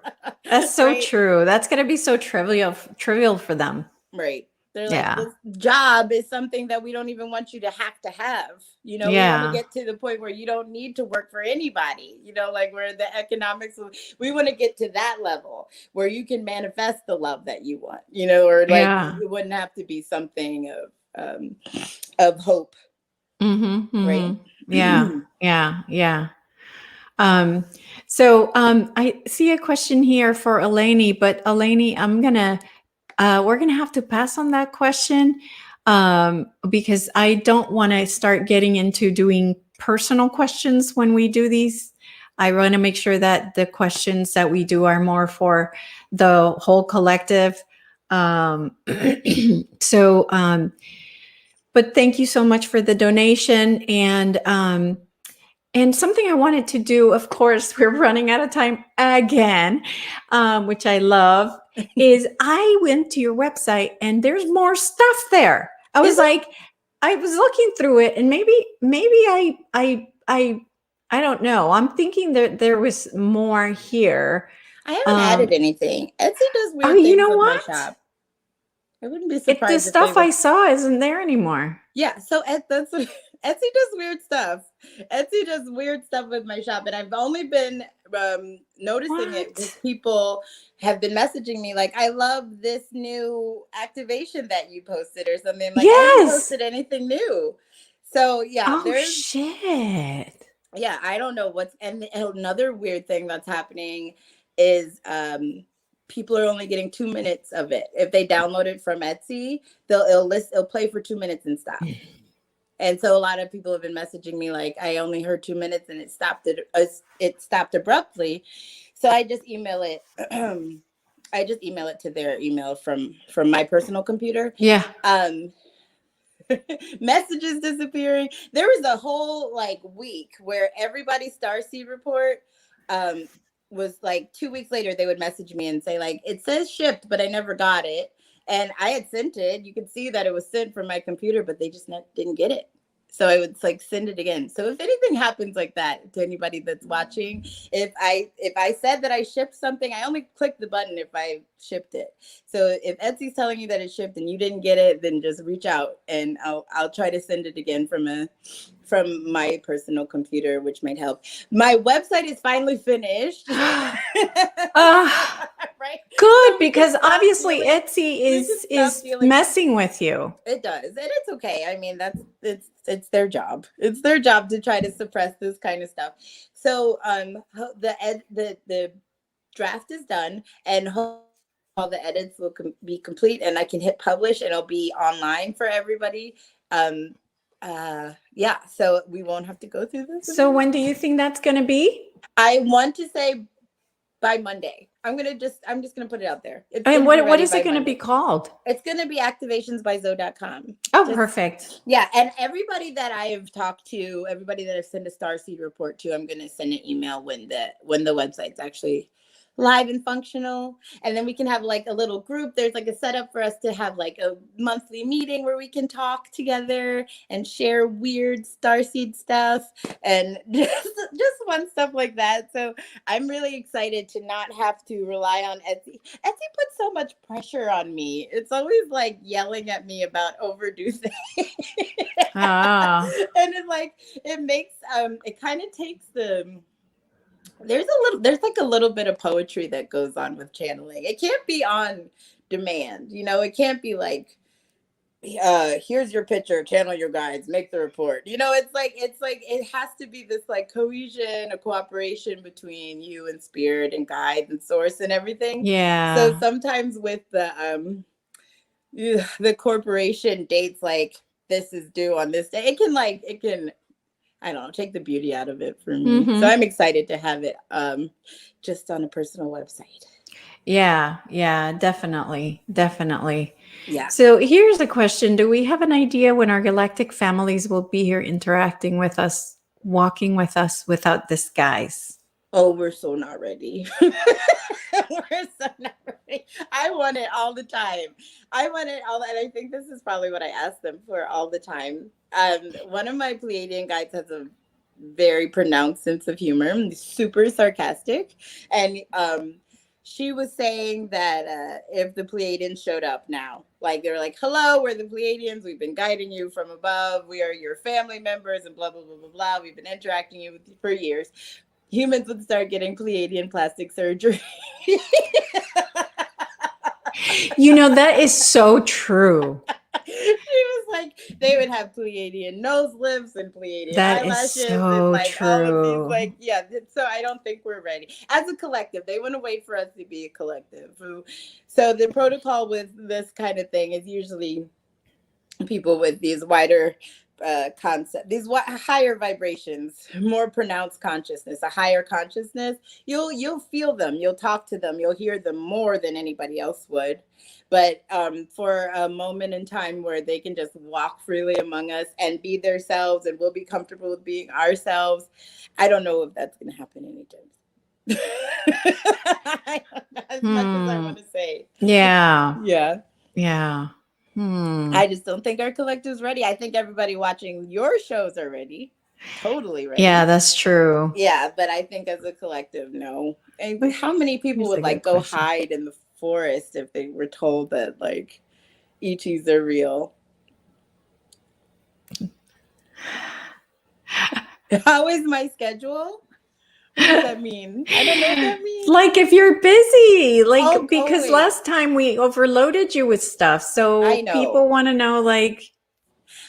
That's so Right. true. That's going to be so trivial for them. Right. They're like, Yeah. this job is something that we don't even want you to have. We want to Yeah. get to the point where you don't need to work for anybody, like where the economics, we want to get to that level where you can manifest the love that you want, or like Yeah. it wouldn't have to be something of hope, Mm-hmm. right? Mm-hmm. Yeah. Yeah. Yeah. Um, I see a question here for Eleni, but Eleni, we're gonna have to pass on that question because I don't want to start getting into doing personal questions when we do these. I want to make sure that the questions that we do are more for the whole collective. Um, so, but thank you so much for the donation and something I wanted to do, of course, we're running out of time again, which I love, is I went to your website and there's more stuff there. I Is was it? like, I was looking through it and maybe I don't know. I'm thinking that there was more here. I haven't added anything. Etsy does Oh, weird you things know with my what? shop. I wouldn't be The surprised if they stuff would. I saw isn't there anymore. Yeah, so that's Etsy does weird stuff. Etsy does weird stuff with my shop, and I've only been noticing it because What? people have been messaging me like, "I love this new activation that you posted," or something. Like, I haven't Yes. posted anything new. So yeah, Oh shit. I don't know and another weird thing that's happening is people are only getting 2 minutes of it. If they download it from Etsy, it'll play for 2 minutes and stop. And so a lot of people have been messaging me like, I only heard 2 minutes and it stopped abruptly. So I just email it. I just email it to their email from my personal computer. Yeah. Messages disappearing. There was a whole like week where everybody's Starseed report was like 2 weeks later they would message me and say like, it says shipped, but I never got it. And I had sent it. You could see that it was sent from my computer, but they just didn't get it. So I would like send it again. So if anything happens like that to anybody that's watching, if I said that I shipped something, I only click the button if I shipped it. So if Etsy's telling you that it shipped and you didn't get it, then just reach out and I'll try to send it again from my personal computer, which might help. My website is finally finished. Right? Good, So because obviously Etsy is messing with you. It does, and it's okay. I mean, it's their job. It's their job to try to suppress this kind of stuff. So the draft is done, and all the edits will be complete, and I can hit publish, and it'll be online for everybody. Yeah, so we won't have to go through this. So when do you think that's going to be? I want to say by Monday. I'm just gonna put it out there. It's And gonna be what ready is by it going to be Monday. called? It's gonna be activationsbyzoe.com. Oh, perfect. Yeah, and everybody that I've talked to, everybody that I've sent a Starseed report to, I'm gonna send an email when the website's actually live and functional, and then we can have like a little group. There's like a setup for us to have like a monthly meeting where we can talk together and share weird Starseed stuff and just fun stuff like that. So I'm really excited to not have to rely on Etsy. Etsy puts so much pressure on me. It's always like yelling at me about overdue things. Ah. And it makes it kind of takes there's like a little bit of poetry that goes on with channeling. It can't be on demand, it can't be like here's your picture, channel your guides, make the report. It's like it has to be this like cohesion, a cooperation between you and spirit and guide and source and everything. Yeah. So sometimes with the corporation dates, like this is due on this day, it can I don't know, take the beauty out of it for me. Mm-hmm. So I'm excited to have it just on a personal website. Yeah, definitely. Yeah. So here's a question. Do we have an idea when our galactic families will be here interacting with us walking with us without disguise? Oh, we're so not ready. We're so not ready. I want it all the time. I want it all, and I think this is probably what I ask them for all the time. One of my Pleiadian guides has a very pronounced sense of humor, super sarcastic, and she was saying that if the Pleiadians showed up now, like they were like, "Hello, we're the Pleiadians. We've been guiding you from above. We are your family members, and blah blah blah blah blah. We've been interacting with you for years." Humans would start getting Pleiadian plastic surgery. That is so true. She was like, they would have Pleiadian nose lifts and Pleiadian That is eyelashes so and all of these, true. yeah. So I don't think we're ready as a collective. They want to wait for us to be a collective. So the protocol with this kind of thing is usually people with these wider concept, these higher vibrations, more pronounced consciousness, a higher consciousness. You'll feel them, you'll talk to them, you'll hear them more than anybody else would. But for a moment in time where they can just walk freely among us and be themselves, and we'll be comfortable with being ourselves, I don't know if that's going to happen anytime. As much as I want to say. Yeah. Yeah. I just don't think our collective's ready. I think everybody watching your shows are ready. Totally ready. Yeah, that's true. Yeah, but I think as a collective, no. And how many people would like go hide in the forest if they were told that like ETs are real? How is my schedule? What does that mean? I don't know what that means. Like if you're busy, like because last time we overloaded you with stuff, so I know. People want to know, like.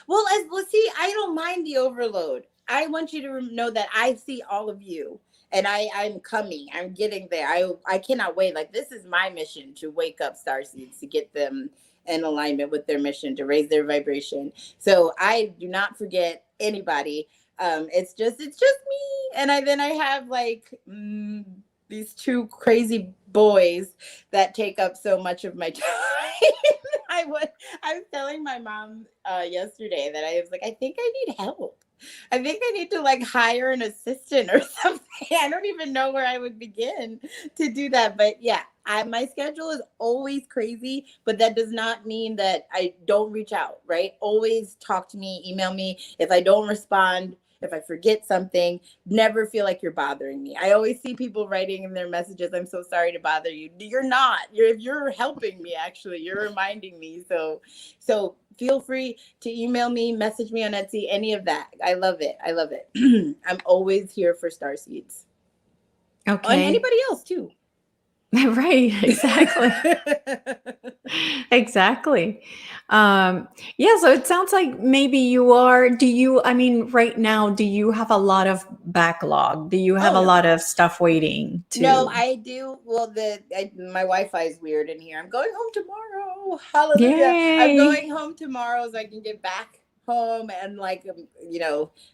Well, let's see. I don't mind the overload. I want you to know that I see all of you, and I'm coming. I'm getting there. I cannot wait. Like this is my mission to wake up starseeds, to get them in alignment with their mission, to raise their vibration. So I do not forget anybody. It's just me, and then I have like these two crazy boys that take up so much of my time. I was telling my mom yesterday that I was like, I think I need help. I think I need to like hire an assistant or something. I don't even know where I would begin to do that. But yeah, my schedule is always crazy, but that does not mean that I don't reach out, right? Always talk to me, email me. If I don't respond, if I forget something, never feel like you're bothering me. I always see people writing in their messages, I'm so sorry to bother you. You're not. You're helping me, actually. You're reminding me. So feel free to email me, message me on Etsy, any of that. I love it. I love it. I'm always here for Starseeds. Okay. And anybody else too. Right, exactly. Exactly. Yeah, so it sounds like maybe you are, right now, do you have a lot of backlog? Do you have a lot of stuff waiting to? No, I do. Well, my Wi-Fi is weird in here. I'm going home tomorrow. Hallelujah. Yay. I'm going home tomorrow so I can get back home, and like,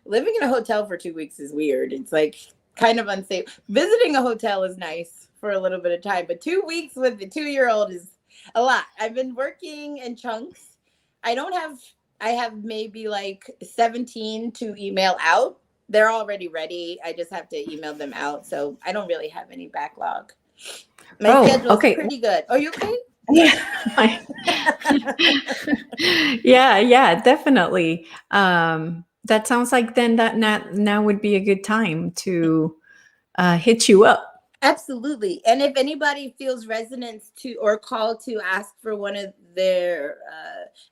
living in a hotel for 2 weeks is weird. It's like kind of unsafe. Visiting a hotel is nice for a little bit of time, but 2 weeks with the 2-year-old is a lot. I've been working in chunks. I have maybe like 17 to email out. They're already ready. I just have to email them out. So I don't really have any backlog. My schedule is pretty good. Are you okay? Yeah, definitely. That sounds like then that now would be a good time to hit you up. Absolutely. And if anybody feels resonance to or called to ask for one of their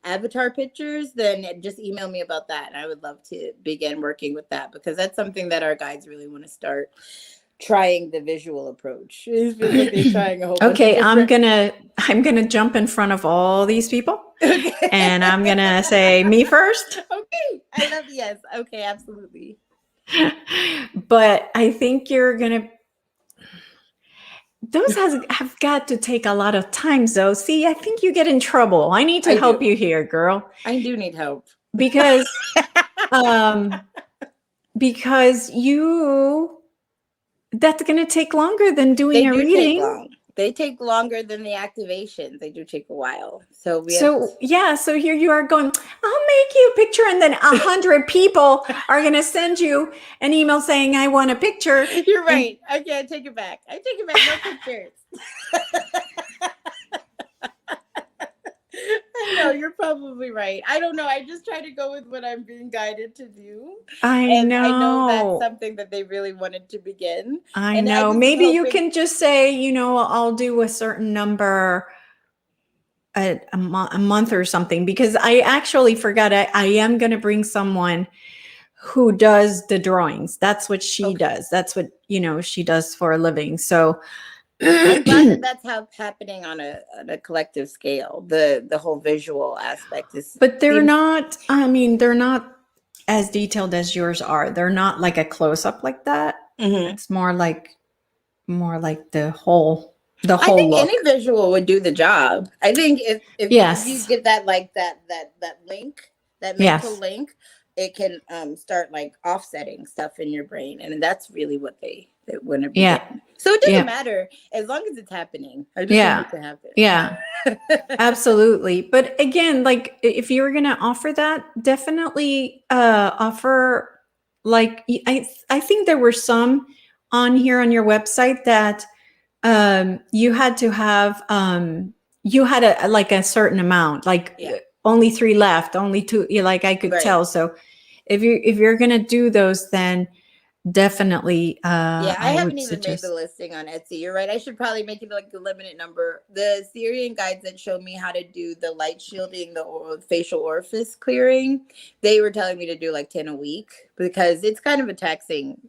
avatar pictures, then just email me about that. And I would love to begin working with that, because that's something that our guides really want to start trying, the visual approach. It feels like they're trying a whole bunch of different... I'm gonna jump in front of all these people. Okay. And I'm gonna say me first. Okay. I love yes. Okay, absolutely. But I think you're gonna... Those have got to take a lot of time, though. See, I think you get in trouble. I need to help you here, girl. I do need help. Because because that's going to take longer than doing a reading. They take longer than the activations. They do take a while. So we have. So yeah, so here you are going, I'll make you a picture, and then 100 people are going to send you an email saying, I want a picture. You're And right. I can't take it back. I take it back. No pictures. I know, you're probably right. I don't know. I just try to go with what I'm being guided to do. I And I know that's know. something that they really wanted to begin. I And I know. just was Maybe you hoping. can just say, I'll do a certain number a month or something, because I actually forgot I am going to bring someone who does the drawings. That's what she Okay. does. That's what, she does for a living. So I'm glad that that's how happening on a collective scale. The whole visual aspect is but they're seems. not, I mean, they're not as detailed as yours are. They're not like a close up like that. Mhm. It's more like the I whole think any look. visual would do the job. I think if you Yes. get that, like that link, that mental Yes. link, it can start like offsetting stuff in your brain, and that's really what they want to begin. Yeah. So it doesn't Yeah. matter as long as it's happening. I just Yeah. want it to happen. Yeah. Absolutely. But again, like if you were going to offer that, definitely offer, like I think there were some on here on your website that you had to have you had like a certain amount, like Yeah. only 3 left, only 2, like I could Right. tell. So if you're going to do those, then definitely Yeah, I I haven't would even made the suggest. listing on Etsy. You're right. I should probably make it like a limited number. The Syrian guides that showed me how to do the light shielding, the facial orifice clearing, they were telling me to do like 10 a week because it's kind of a taxing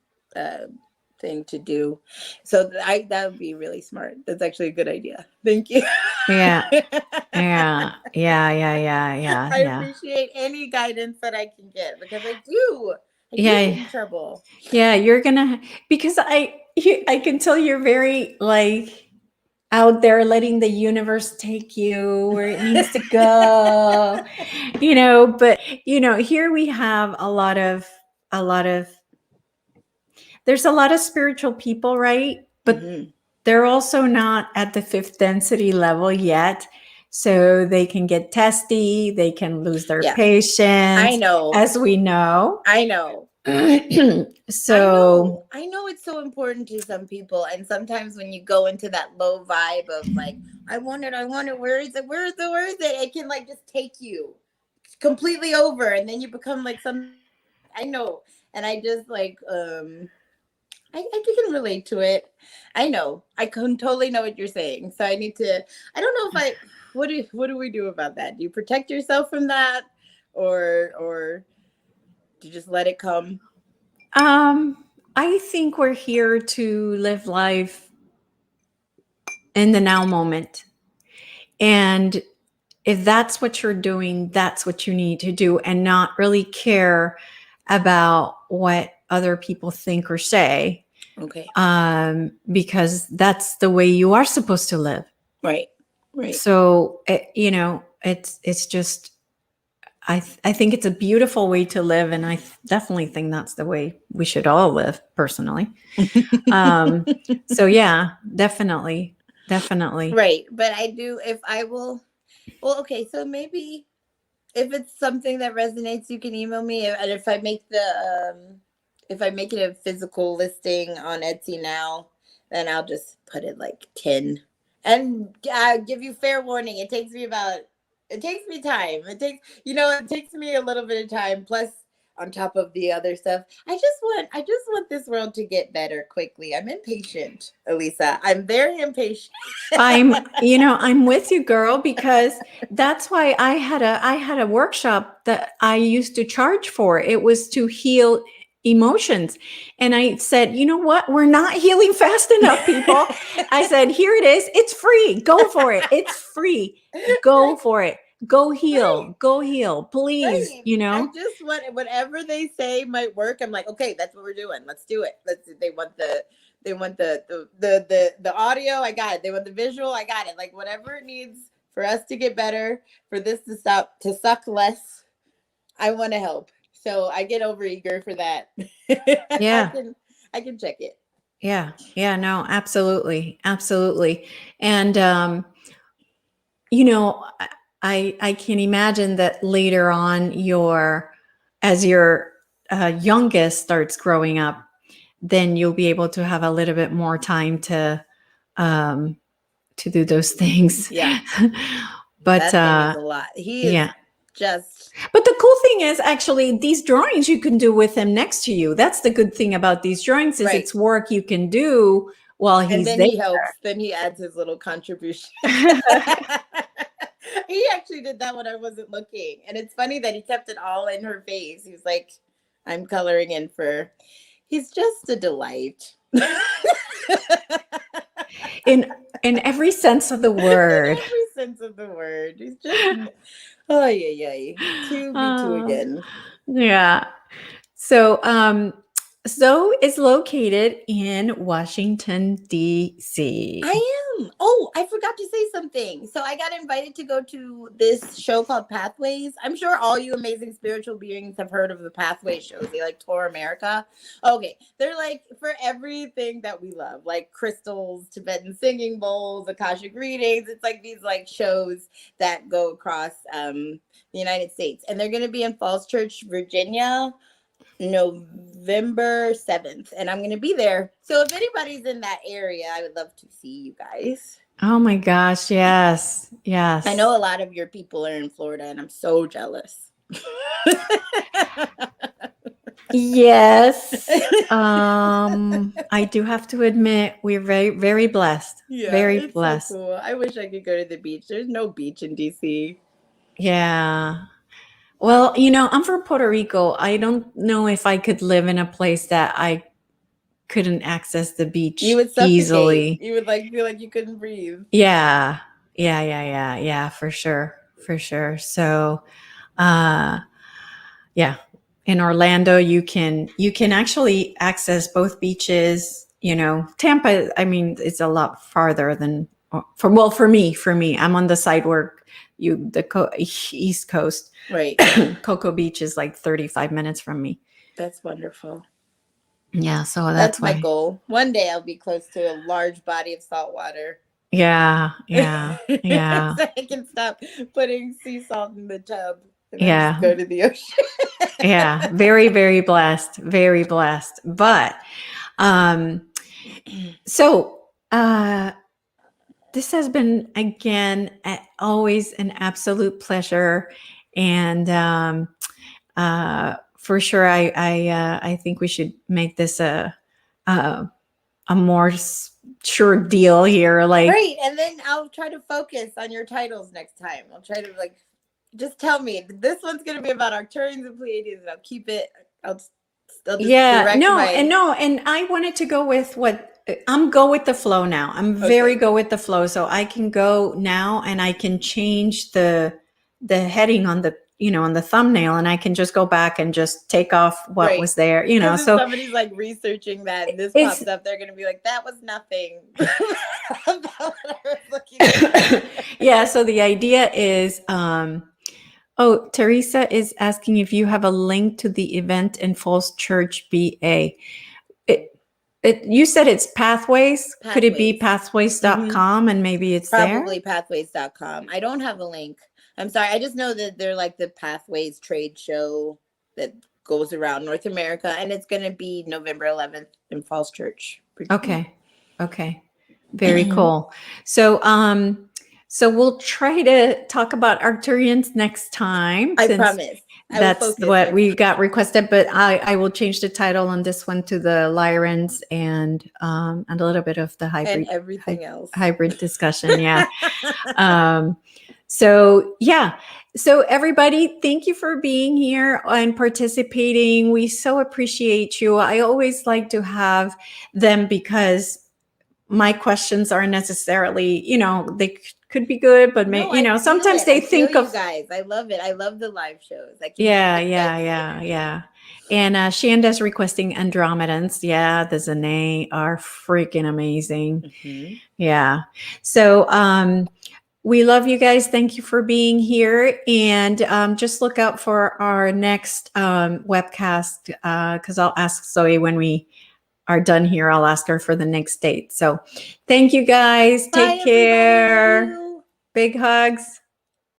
thing to do. So that would be really smart. That's actually a good idea. Thank you. Yeah. Yeah. Yeah. Yeah. Yeah. Yeah. I Yeah. appreciate any guidance that I can get because I do Yeah. get in trouble. Yeah, you're gonna, because I can tell you're very like out there letting the universe take you where it needs to go, but here we have a lot of there's a lot of spiritual people, right? But Mhm. they're also not at the fifth density level yet. So they can get testy, they can lose their Yeah, I patience, know. as we know. I know. So I know it's so important to some people. And sometimes when you go into that low vibe of like, I want it, where is it? Where is it? Where is it? It can like just take you completely over. And then you become like some, I know. And I just like, I can relate to it. I know. I can totally know what you're saying. So I need to, I don't know if what do we do about that? Do you protect yourself from that? Or do you just let it come? I think we're here to live life in the now moment. And if that's what you're doing, that's what you need to do, and not really care about what other people think or say, Okay. because that's the way you are supposed to live. Right. Right. So, it's just, I think it's a beautiful way to live. And I definitely think that's the way we should all live personally. So yeah, definitely. Right. But I do, if I will, well, okay. So maybe if it's something that resonates, you can email me. And if I make it a physical listing on Etsy now, then I'll just put it like 10 and give you fair warning. It takes me time. It takes me a little bit of time. Plus, on top of the other stuff, I just want this world to get better quickly. I'm impatient, Elisa. I'm very impatient. I'm with you, girl, because that's why I had a workshop that I used to charge for. It was to heal emotions. And I said, you know what? We're not healing fast enough, people. I said, here it is. It's free. Go for it. It's free. Go for it. Go Right. heal. Go heal. Please, Right. I just want whatever they say might work. I'm like, okay, that's what we're doing. Let's do it. They want the audio, I got it. They want the visual, I got it. Like whatever it needs for us to get better, for this to stop to suck less, I want to help. So I get over eager for that. I Yeah. can I can check it. Yeah. Yeah. No, absolutely. Absolutely. And, I can imagine that later on as your youngest starts growing up, then you'll be able to have a little bit more time um, to do those things. Yeah. But That thing is a lot. He is yeah. just But the cool thing is actually these drawings you can do with him next to you. That's the good thing about these drawings is right. it's work you can do while And he's then there. he helps. Then he adds his little contribution. He actually did that when I wasn't looking. And it's funny that he kept it all in her face. He was like, I'm coloring in for. He's just a delight. in in every sense of the In word. every sense of the word. He's just, oh, yeah. To be two again. Yeah. So, Zoe is located in Washington, D.C. I am. Oh, I forgot to say something. So I got invited to go to this show called Pathways. I'm sure all you amazing spiritual beings have heard of the Pathways shows. They like tour America. Okay. They're like for everything that we love, like crystals, Tibetan singing bowls, Akashic readings. It's like these like shows that go across the United States. And they're going to be in Falls Church, Virginia, November 7th, and I'm going to be there. So if anybody's in that area, I would love to see you guys. Oh my gosh, yes. Yes. I know a lot of your people are in Florida, and I'm so jealous. Yes. I do have to admit we're very, very blessed. Yeah, very it's blessed. so cool. I wish I could go to the beach. There's no beach in DC. Yeah. Well, I'm from Puerto Rico. I don't know if I could live in a place that I couldn't access the beach You would suffocate. easily. You would like feel like you couldn't breathe. Yeah. Yeah, for sure. For sure. So, yeah. In Orlando, you can actually access both beaches. Tampa, I mean, it's a lot farther than for me, I'm on the side where East Coast. Right. Cocoa Beach is like 35 minutes from me. That's wonderful. Yeah, so That's my why. goal. One day I'll be close to a large body of salt water. Yeah. So I can stop putting sea salt in the tub and then just go to the ocean. Yeah, very, very blessed. Very blessed. But so this has been again always an absolute pleasure, and for sure, I think we should make this a more sure deal here. Like, right, and then I'll try to focus on your titles next time. I'll try to just tell me this one's going to be about Arcturians and Pleiadians, and I'll keep it. I'll just and I wanted to go with go with the flow now. I'm very go with the flow, so I can go now and I can change the heading on the on the thumbnail, and I can just go back and just take off what was there. So if somebody's like researching that and this pops up, they're going to be like, "That was nothing." About what I was looking at. Yeah. So the idea is. Oh, Teresa is asking if you have a link to the event in Falls Church, BA. You said it's Pathways. Could it be pathways.com and maybe it's probably there? pathways.com. I don't have a link. I'm sorry. I just know that they're like the Pathways trade show that goes around North America, and it's going to be November 11th in Falls Church. Okay. Very cool. So we'll try to talk about Arcturians next time. I promise. That's what we got requested, but I will change the title on this one to the Lyrans and a little bit of the hybrid and everything else. Hybrid discussion. Yeah. So everybody, thank you for being here and participating. We so appreciate you. I always like to have them because my questions aren't necessarily, they could be good, but sometimes they think of you guys. I love it. I love the live shows. Yeah. And Shanda's requesting Andromedans. Yeah, the Zane are freaking amazing. Mm-hmm. Yeah. So we love you guys. Thank you for being here. And just look out for our next webcast because I'll ask Zoe when we are done here, I'll ask her for the next date. So thank you guys. Bye, Take care. everybody. Big hugs.